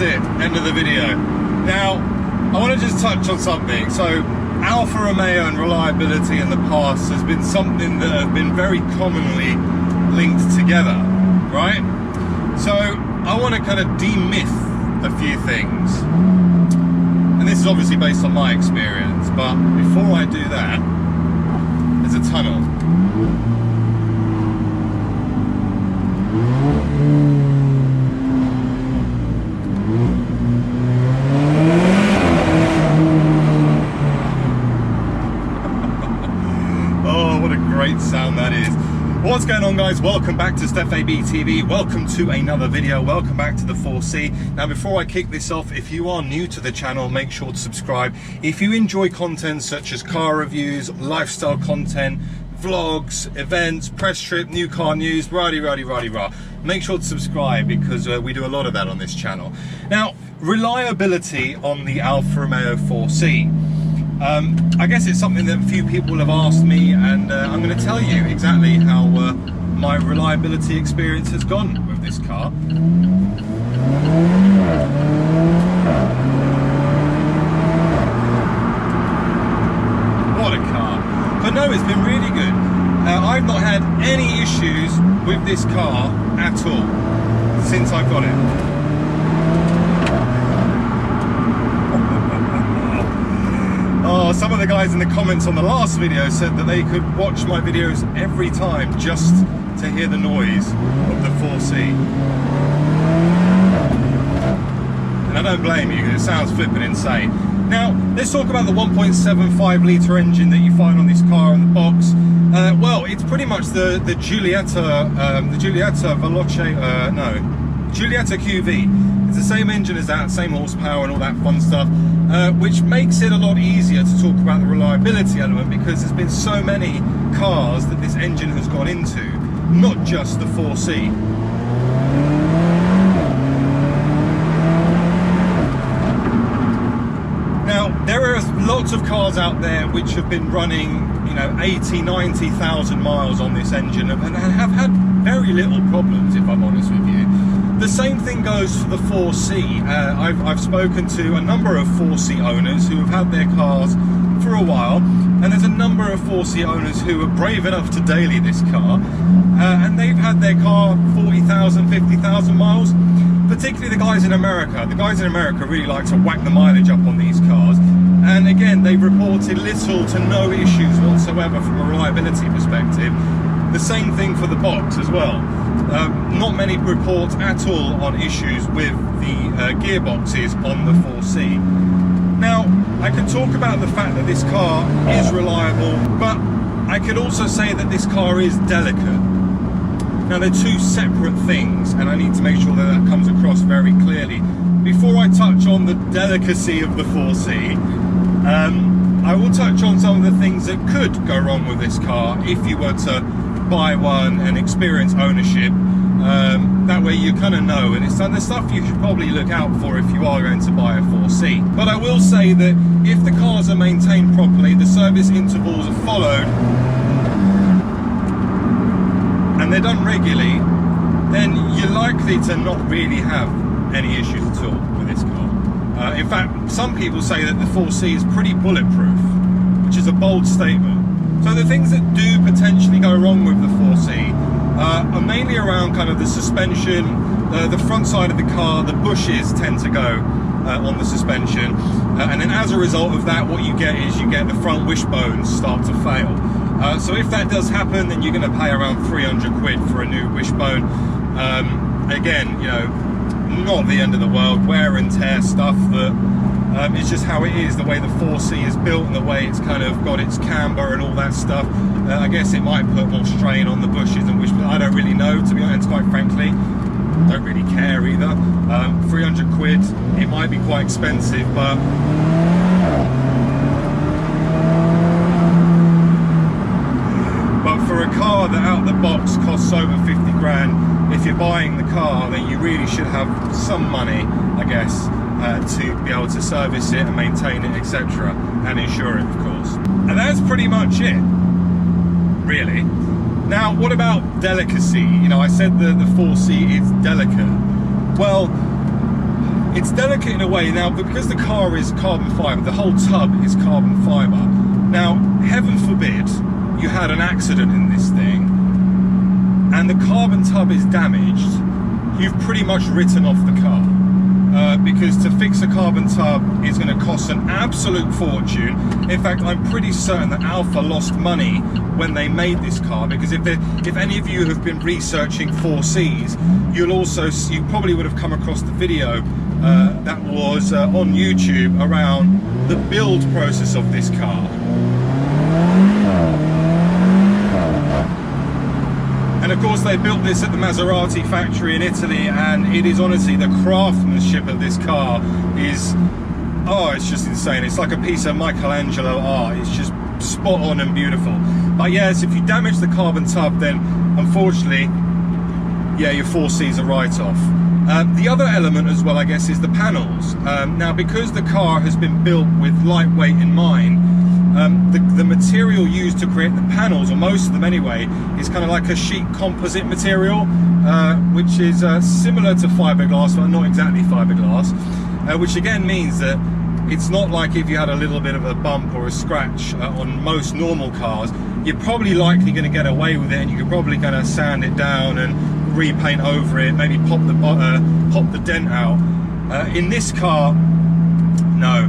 that's it, end of the video. Now, I want to just touch on something. So, Alfa Romeo and reliability in the past has been something that have been very commonly linked together, right? So, I want to kind of demyth a few things. And this is obviously based on my experience, but before I do that, there's a tunnel. Oh, what a great sound that is. What's going on, guys? Welcome back to Stef ABtv. Welcome to another video. Welcome back to the 4C. Now, before I kick this off, if you are new to the channel, make sure to subscribe. If you enjoy content such as car reviews, lifestyle content, vlogs, events, press trip, new car news, rah, make sure to subscribe because we do a lot of that on this channel. Now, reliability on the Alfa Romeo 4C. I guess it's something that a few people have asked me, and I'm going to tell you exactly how my reliability experience has gone with this car. What a car. But no, it's been really good. I've not had any issues with this car at all since I've got it. Oh, some of the guys in the comments on the last video said that they could watch my videos every time just to hear the noise of the 4C. And I don't blame you, because it sounds flipping insane. Now, let's talk about the 1.75 litre engine that you find on this car in the box. Well, it's pretty much the Giulietta QV. It's the same engine as that, same horsepower and all that fun stuff, which makes it a lot easier to talk about the reliability element, because there's been so many cars that this engine has gone into, not just the 4C. Now, there are lots of cars out there which have been running, 80, 90,000 miles on this engine and have had very little problems, if I'm honest with you. The same thing goes for the 4C. I've spoken to a number of 4C owners who have had their cars for a while, and there's a number of 4C owners who are brave enough to daily this car, and they've had their car 40,000, 50,000 miles, particularly the guys in America. The guys in America really like to whack the mileage up on these cars, and again, they've reported little to no issues whatsoever from a reliability perspective. The same thing for the box as well. Not many reports at all on issues with the gearboxes on the 4C. Now, I can talk about the fact that this car is reliable, but I could also say that this car is delicate. Now, they're two separate things, and I need to make sure that that comes across very clearly. Before I touch on the delicacy of the 4C, I will touch on some of the things that could go wrong with this car if you were to buy one and experience ownership. That way you kind of know, and it's the stuff you should probably look out for if you are going to buy a 4C. But I will say that if the cars are maintained properly, the service intervals are followed, and they're done regularly, then you're likely to not really have any issues at all with this car. In fact, some people say that the 4C is pretty bulletproof, which is a bold statement. So the things that do potentially go wrong with the 4C are mainly around kind of the suspension, the front side of the car. The bushes tend to go on the suspension, and then as a result of that, what you get is you get the front wishbones start to fail. So if that does happen, then you're going to pay around 300 quid for a new wishbone. Again, not the end of the world, wear and tear stuff that it's just how it is, the way the 4C is built and the way it's kind of got its camber and all that stuff. I guess it might put more strain on the bushes and wishbones. I don't really know, to be honest, quite frankly. Don't really care either. 300 quid, it might be quite expensive, but for a car that out the box costs over 50 grand, if you're buying the car, then you really should have some money, I guess, to be able to service it and maintain it, etc., and insure it, of course. And that's pretty much it, really. Now, what about delicacy? I said the 4C is delicate. Well, It's delicate in a way now, but because the car is carbon fibre, the whole tub is carbon fibre. Now, heaven forbid you had an accident in this thing and the carbon tub is damaged, you've pretty much written off the car. Because to fix a carbon tub is going to cost an absolute fortune. In fact, I'm pretty certain that Alfa lost money when they made this car, because if any of you have been researching 4Cs, you probably would have come across the video that was on YouTube around the build process of this car. And of course they built this at the Maserati factory in Italy, and it is honestly, the craftsmanship of this car is, oh, it's just insane. It's like a piece of Michelangelo art. It's just spot on and beautiful. But yes, if you damage the carbon tub, then unfortunately, yeah, your 4C's a write-off. The other element as well, I guess, is the panels. Now, because the car has been built with lightweight in mind, the material used to create the panels, or most of them anyway, is kind of like a sheet composite material, which is similar to fiberglass, but not exactly fiberglass, which again means that it's not like if you had a little bit of a bump or a scratch on most normal cars, you're probably likely going to get away with it, and you could probably kind of sand it down and repaint over it, maybe pop the dent out. In this car, no.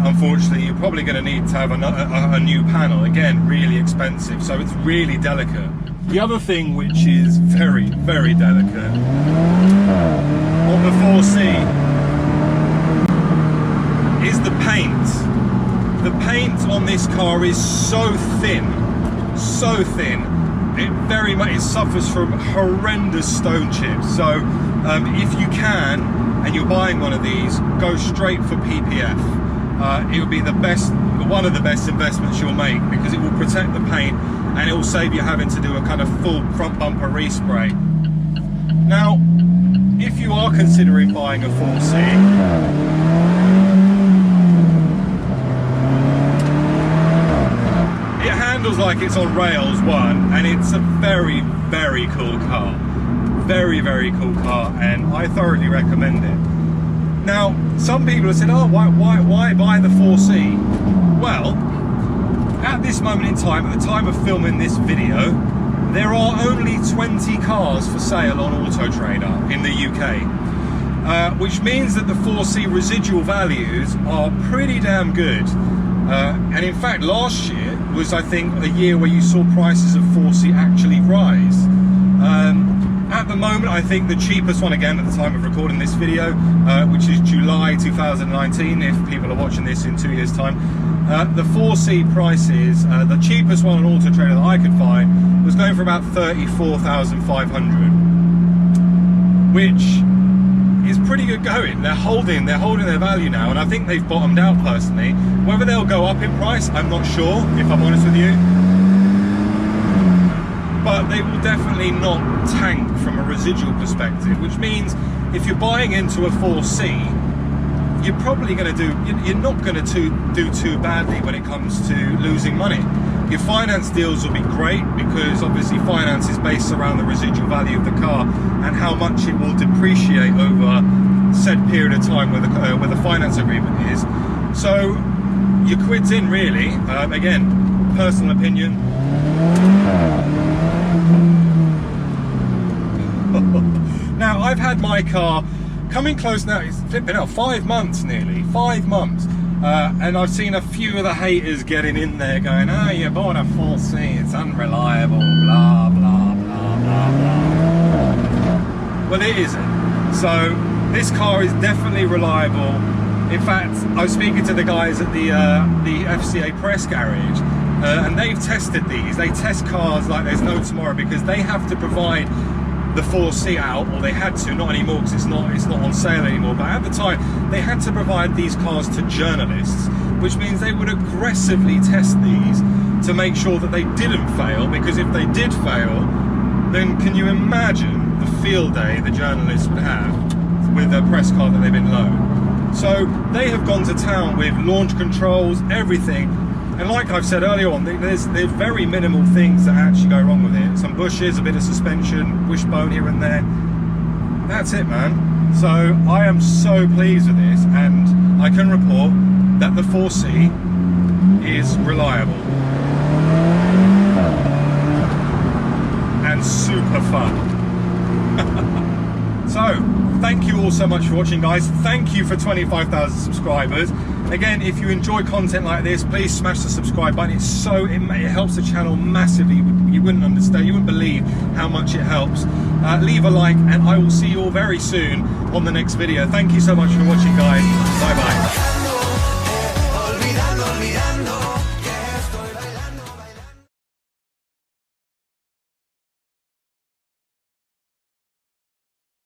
Unfortunately, you're probably going to need to have a new panel. Again, really expensive, so it's really delicate. The other thing which is very, very delicate on the 4C is the paint. The paint on this car is so thin, it suffers from horrendous stone chips. So if you can, and you're buying one of these, go straight for PPF. It will be one of the best investments you'll make, because it will protect the paint and it will save you having to do a kind of full front bumper respray. Now, if you are considering buying a 4C, it handles like it's on rails, and it's a very, very cool car. Very, very cool car, and I thoroughly recommend it. Now, some people have said, oh, why buy the 4C? Well, at this moment in time, at the time of filming this video, there are only 20 cars for sale on Auto Trader in the UK, which means that the 4C residual values are pretty damn good. And in fact, last year was, I think, a year where you saw prices of 4C actually rise. At the moment, I think the cheapest one, again at the time of recording this video, which is July 2019, if people are watching this in 2 years time, the 4C prices, the cheapest one on Auto Trader that I could find was going for about 34,500, which is pretty good going. They're holding their value now, and I think they've bottomed out personally. Whether they'll go up in price, I'm not sure, if I'm honest with you. But they will definitely not tank from a residual perspective, which means if you're buying into a 4C, you're probably going to you're not going to do too badly when it comes to losing money. Your finance deals will be great, because obviously finance is based around the residual value of the car and how much it will depreciate over said period of time where the finance agreement is. So your quid's in, really. Again, personal opinion. Now, I've had my car coming close now, it's flipping out 5 months, nearly 5 months, and I've seen a few of the haters getting in there going, oh, you bought a 4C, it's unreliable, blah blah blah blah blah. Well, it isn't. So this car is definitely reliable. In fact, I was speaking to the guys at the FCA press garage, and they've tested these. They test cars like there's no tomorrow, because they have to provide the 4C out, or they had to, not anymore because it's not on sale anymore, but at the time they had to provide these cars to journalists, which means they would aggressively test these to make sure that they didn't fail, because if they did fail, then can you imagine the field day the journalists would have with a press car that they've been loaned. So they have gone to town with launch controls, everything. And like I've said earlier on, there's very minimal things that actually go wrong with it. Some bushes, a bit of suspension, wishbone here and there. That's it, man. So I am so pleased with this, and I can report that the 4C is reliable and super fun. So thank you all so much for watching, guys. Thank you for 25,000 subscribers. Again, if you enjoy content like this, please smash the subscribe button. It helps the channel massively. You wouldn't understand, you wouldn't believe how much it helps. Leave a like, and I will see you all very soon on the next video. Thank you so much for watching, guys. Bye bye.